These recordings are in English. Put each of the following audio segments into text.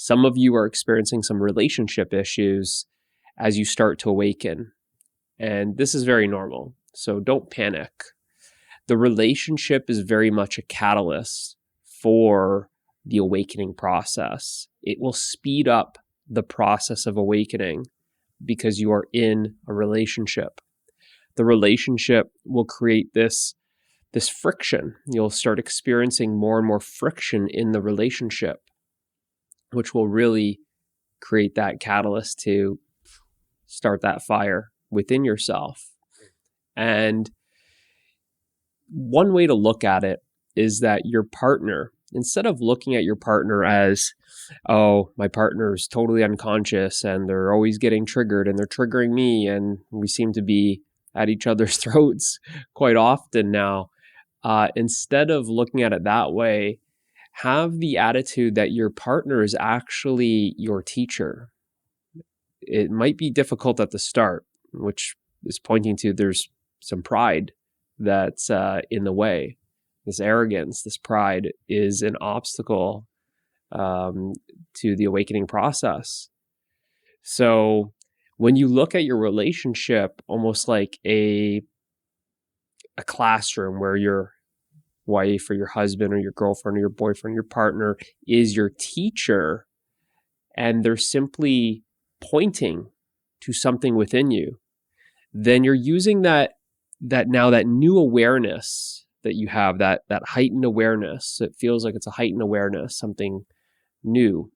Some of you are experiencing some relationship issues as you start to awaken. And this is very normal, so don't panic. The relationship is very much a catalyst for the awakening process. It will speed up the process of awakening because you are in a relationship. The relationship will create this friction. You'll start experiencing more and more friction in the relationship, which will really create that catalyst to start that fire within yourself. And one way to look at it is that your partner, instead of looking at your partner as, oh, my partner is totally unconscious and they're always getting triggered and they're triggering me and we seem to be at each other's throats quite often now, instead of looking at it that way, have the attitude that your partner is actually your teacher. It might be difficult at the start, which is pointing to there's some pride that's in the way. This arrogance, this pride is an obstacle to the awakening process. So when you look at your relationship almost like a classroom where your wife or your husband or your girlfriend or your boyfriend, your partner is your teacher, and they're simply pointing to something within you, then you're using that new awareness that you have, that heightened awareness. It feels like it's a heightened awareness, something new,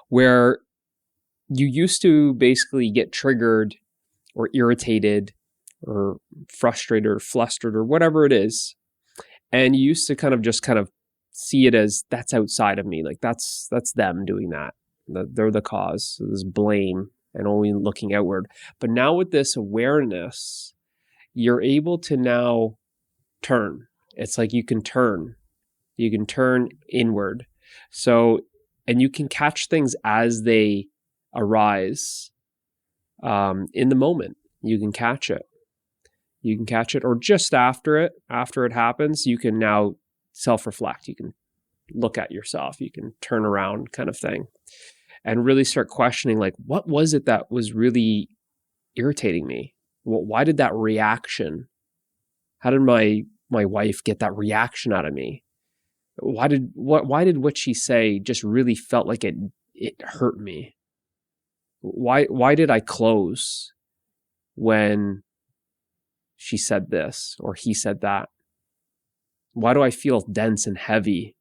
where you used to basically get triggered or irritated or frustrated or flustered or whatever it is. And you used to kind of see it as that's outside of me. Like that's them doing that. They're the cause. So there's blame and only looking outward. But now with this awareness, you're able to now turn. It's like you can turn inward. So, and you can catch things as they arise in the moment. You can catch it. Or just after it happens, you can now self-reflect. You can look at yourself. You can turn around kind of thing and really start questioning, like, what was it that was really irritating me? Why did that reaction? How did my wife get that reaction out of me? Why did what she say just really felt like it hurt me? Why did I close when she said this or he said that? Why do I feel dense and heavy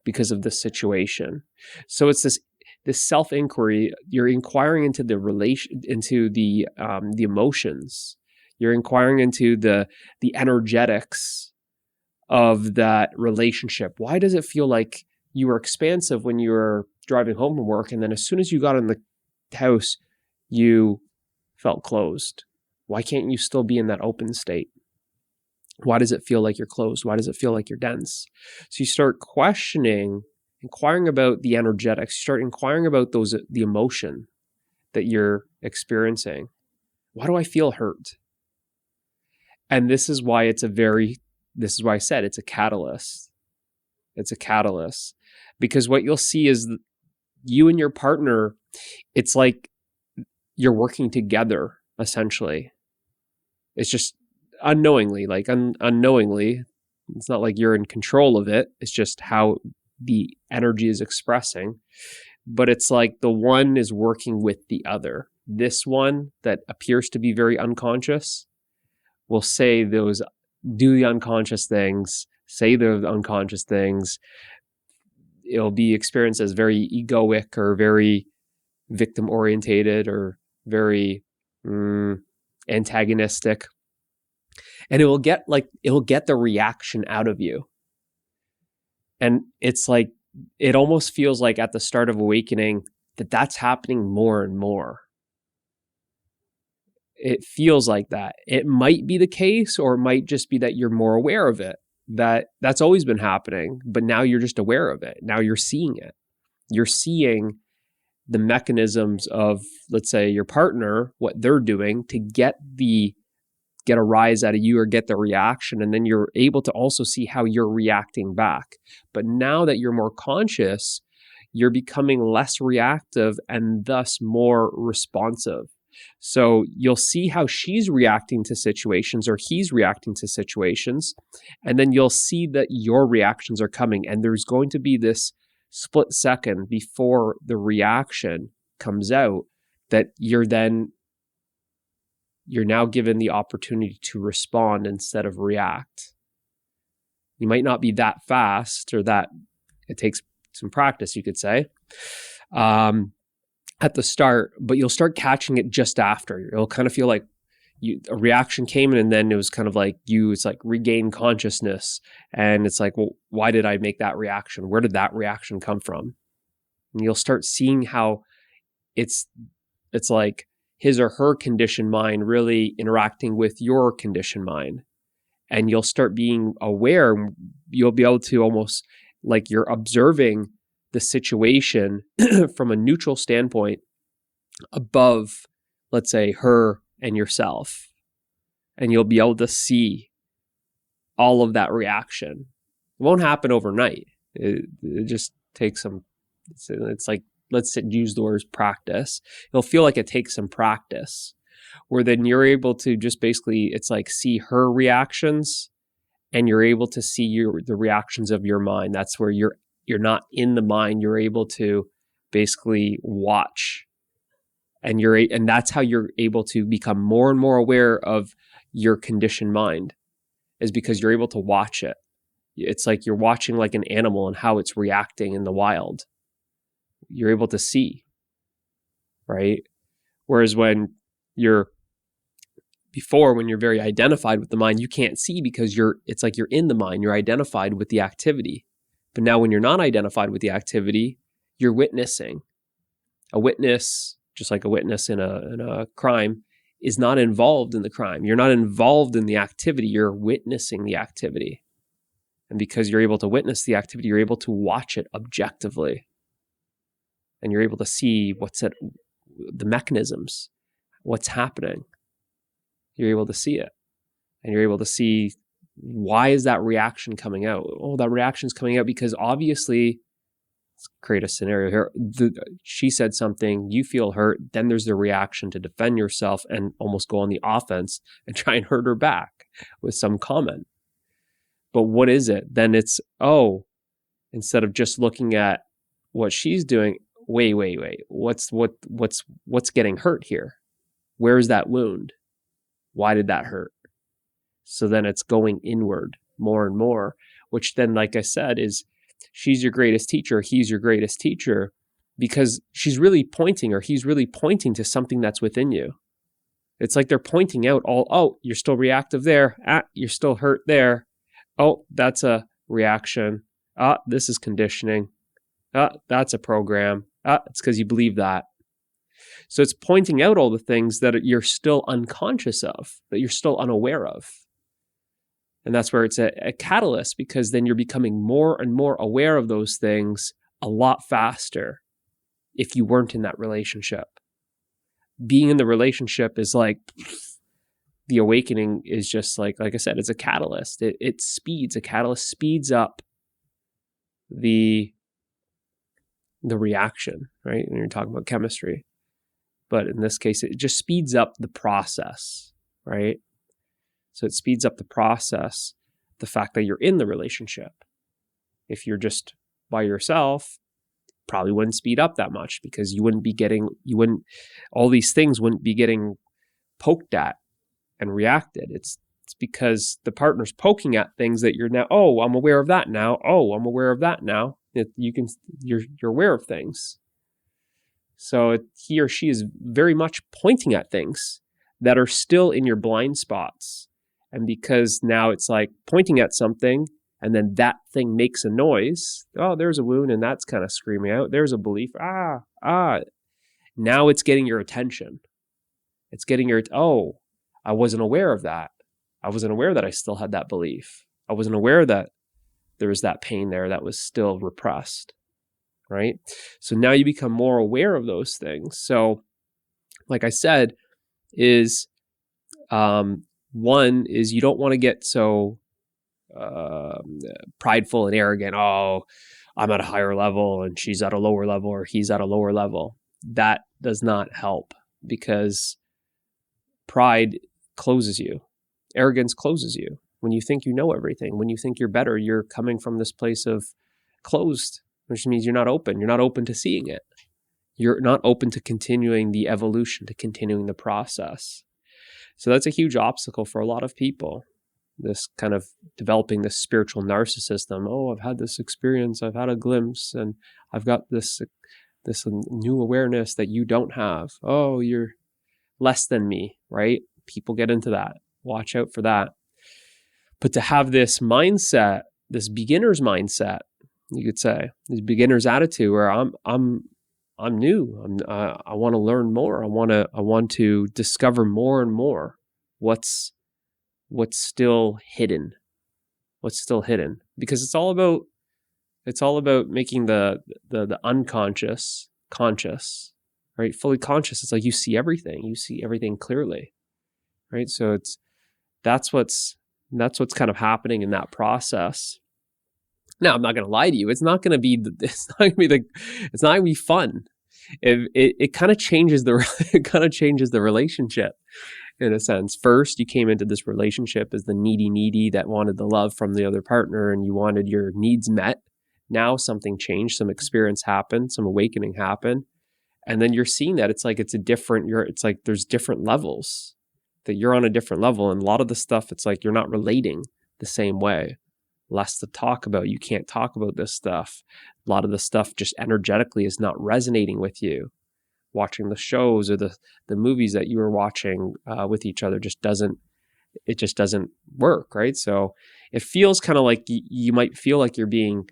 because of this situation? So it's this self-inquiry. You're inquiring into the relation, into the emotions. You're inquiring into the energetics of that relationship. Why does it feel like you were expansive when you were driving home from work, and then as soon as you got in the house, you felt closed? Why can't you still be in that open state? Why does it feel like you're closed? Why does it feel like you're dense? So you start inquiring about the energetics. You start inquiring about the emotion that you're experiencing. Why do I feel hurt? And this is why I said it's a catalyst. It's a catalyst. Because what you'll see is you and your partner, it's like you're working together, essentially. It's just unknowingly, unknowingly. It's not like you're in control of it. It's just how the energy is expressing. But it's like the one is working with the other. This one that appears to be very unconscious will say do the unconscious things, say the unconscious things. It'll be experienced as very egoic or very victim orientated or very antagonistic. And it will get the reaction out of you. And it's like, it almost feels like at the start of awakening that's happening more and more. It feels like that. It might be the case, or it might just be that you're more aware of it, that's always been happening, but now you're just aware of it. Now you're seeing it. You're seeing the mechanisms of, let's say, your partner, what they're doing to get a rise out of you or get the reaction. And then you're able to also see how you're reacting back. But now that you're more conscious, you're becoming less reactive and thus more responsive. So you'll see how she's reacting to situations or he's reacting to situations, and then you'll see that your reactions are coming, and there's going to be this split second before the reaction comes out that you're now given the opportunity to respond instead of react. You might not be that fast, or that it takes some practice, you could say, at the start, but you'll start catching it just after. It'll kind of feel like a reaction came in, and then it was kind of like it's like regain consciousness. And it's like, well, why did I make that reaction? Where did that reaction come from? And you'll start seeing how it's like his or her conditioned mind really interacting with your conditioned mind. And you'll start being aware. You'll be able to almost like you're observing the situation from a neutral standpoint above, let's say, her and yourself. And you'll be able to see all of that reaction. It won't happen overnight. It just takes some, it's like, let's use the word practice. It'll feel like it takes some practice, where then you're able to just basically, it's like see her reactions, and you're able to see the reactions of your mind. That's where you're not in the mind. You're able to basically watch, and that's how you're able to become more and more aware of your conditioned mind, is because you're able to watch it. It's like you're watching like an animal and how it's reacting in the wild. You're able to see, right? Whereas when you're very identified with the mind, you can't see, because it's like you're in the mind, you're identified with the activity. But now when you're not identified with the activity, you're witnessing. A witness, just like a witness in a crime, is not involved in the crime. You're not involved in the activity, you're witnessing the activity. And because you're able to witness the activity, you're able to watch it objectively. And you're able to see the mechanisms, what's happening. You're able to see it. And you're able to see, why is that reaction coming out? Oh, that reaction's coming out because obviously, let's create a scenario here. She said something, you feel hurt, then there's the reaction to defend yourself and almost go on the offense and try and hurt her back with some comment. But what is it? Then it's, instead of just looking at what she's doing, wait. What's getting hurt here? Where's that wound? Why did that hurt? So then it's going inward more and more, which then, like I said, is she's your greatest teacher, he's your greatest teacher, because she's really pointing, or he's really pointing to something that's within you. It's like they're pointing out you're still reactive there. You're still hurt there. Oh, that's a reaction. This is conditioning. That's a program. It's because you believe that. So it's pointing out all the things that you're still unconscious of, that you're still unaware of. And that's where it's a catalyst, because then you're becoming more and more aware of those things a lot faster if you weren't in that relationship. Being in the relationship is like, the awakening is just like I said, it's a catalyst. A catalyst speeds up the reaction, right? And you're talking about chemistry. But in this case, it just speeds up the process, right? So it speeds up the process, the fact that you're in the relationship. If you're just by yourself, probably wouldn't speed up that much, because all these things wouldn't be getting poked at and reacted. It's because the partner's poking at things that you're now, I'm aware of that now. I'm aware of that now. You're aware of things. So he or she is very much pointing at things that are still in your blind spots. And because now it's like pointing at something, and then that thing makes a noise. There's a wound, and that's kind of screaming out. There's a belief. Now it's getting your attention. It's getting I wasn't aware of that. I wasn't aware that I still had that belief. I wasn't aware that there was that pain there that was still repressed, right? So now you become more aware of those things. So, like I said, is one is you don't want to get so prideful and arrogant. I'm at a higher level and she's at a lower level, or he's at a lower level. That does not help, because pride closes you. Arrogance closes you. When you think you know everything, when you think you're better, you're coming from this place of closed, which means you're not open. You're not open to seeing it. You're not open to continuing the evolution, to continuing the process. So that's a huge obstacle for a lot of people. This kind of developing this spiritual narcissism. Oh, I've had this experience, I've had a glimpse, and I've got this new awareness that you don't have. Oh, you're less than me, right? People get into that. Watch out for that. But to have this mindset, this beginner's mindset, you could say, this beginner's attitude, where I'm new. I want to learn more. I want to discover more and more. What's still hidden? What's still hidden? Because it's all about making the unconscious conscious, right? Fully conscious. It's like you see everything. You see everything clearly, right? So that's what's kind of happening in that process. Now, I'm not going to lie to you. It's not going to be fun. It kind of changes the relationship in a sense. First, you came into this relationship as the needy that wanted the love from the other partner, and you wanted your needs met. Now something changed, some experience happened, some awakening happened, and then you're seeing that it's like there's different levels, that you're on a different level, and a lot of the stuff, it's like you're not relating the same way. Less to talk about. You can't talk about this stuff. A lot of the stuff just energetically is not resonating with you. Watching the shows or the movies that you were watching with each other just doesn't work, right? So it feels kind of like you might feel like you're being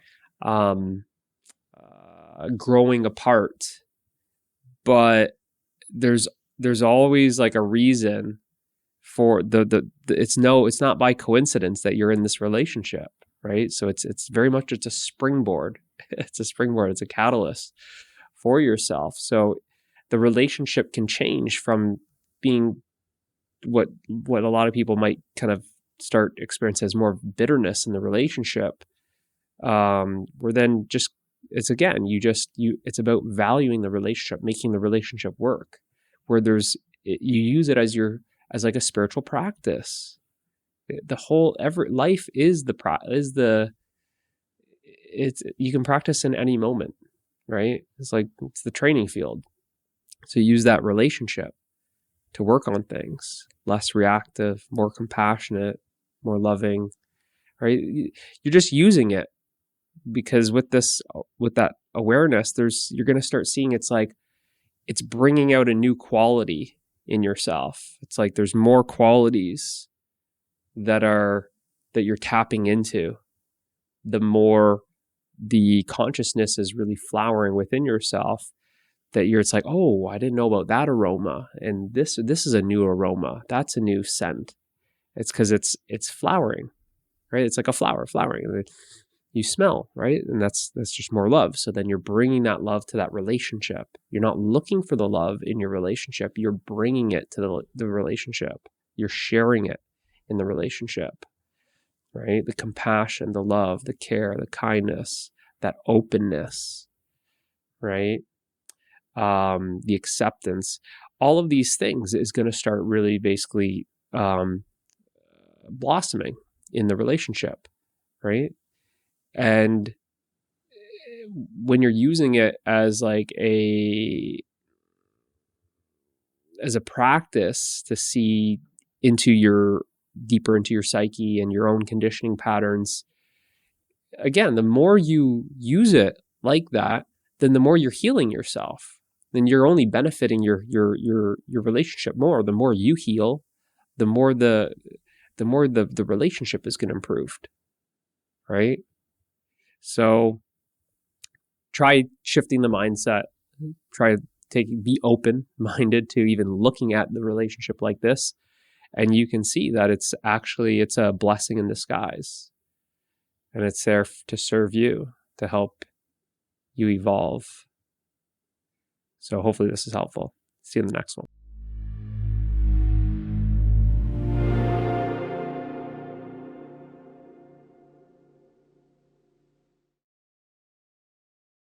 growing apart, but there's always like a reason for it's not by coincidence that you're in this relationship, right? So it's very much, it's a springboard. It's a catalyst for yourself. So the relationship can change from being what a lot of people might kind of start experiencing as more bitterness in the relationship, where then just it's about valuing the relationship, making the relationship work, where you use it as like a spiritual practice. The whole life is you can practice in any moment, right? It's the training field. So use that relationship to work on things, less reactive, more compassionate, more loving, right? You're just using it because with that awareness, you're going to start seeing it's bringing out a new quality in yourself. It's like there's more qualities that you're tapping into, the more the consciousness is really flowering within yourself, that it's like, oh, I didn't know about that aroma, and this is a new aroma, that's a new scent. It's because it's flowering, right? It's like a flower flowering. You smell, right? And that's just more love. So then you're bringing that love to that relationship. You're not looking for the love in your relationship. You're bringing it to the relationship. You're sharing it in the relationship, right? The compassion, the love, the care, the kindness, that openness, right? The acceptance, all of these things is going to start really basically blossoming in the relationship, right? And when you're using it as as a practice to see deeper into your psyche and your own conditioning patterns, again, the more you use it like that, then the more you're healing yourself. Then you're only benefiting your relationship more. The more you heal, the more the relationship is going to improve, right? So try shifting the mindset. Be open-minded to even looking at the relationship like this, and you can see that it's a blessing in disguise, and it's there to serve you, to help you evolve. So hopefully this is helpful. See you in the next one.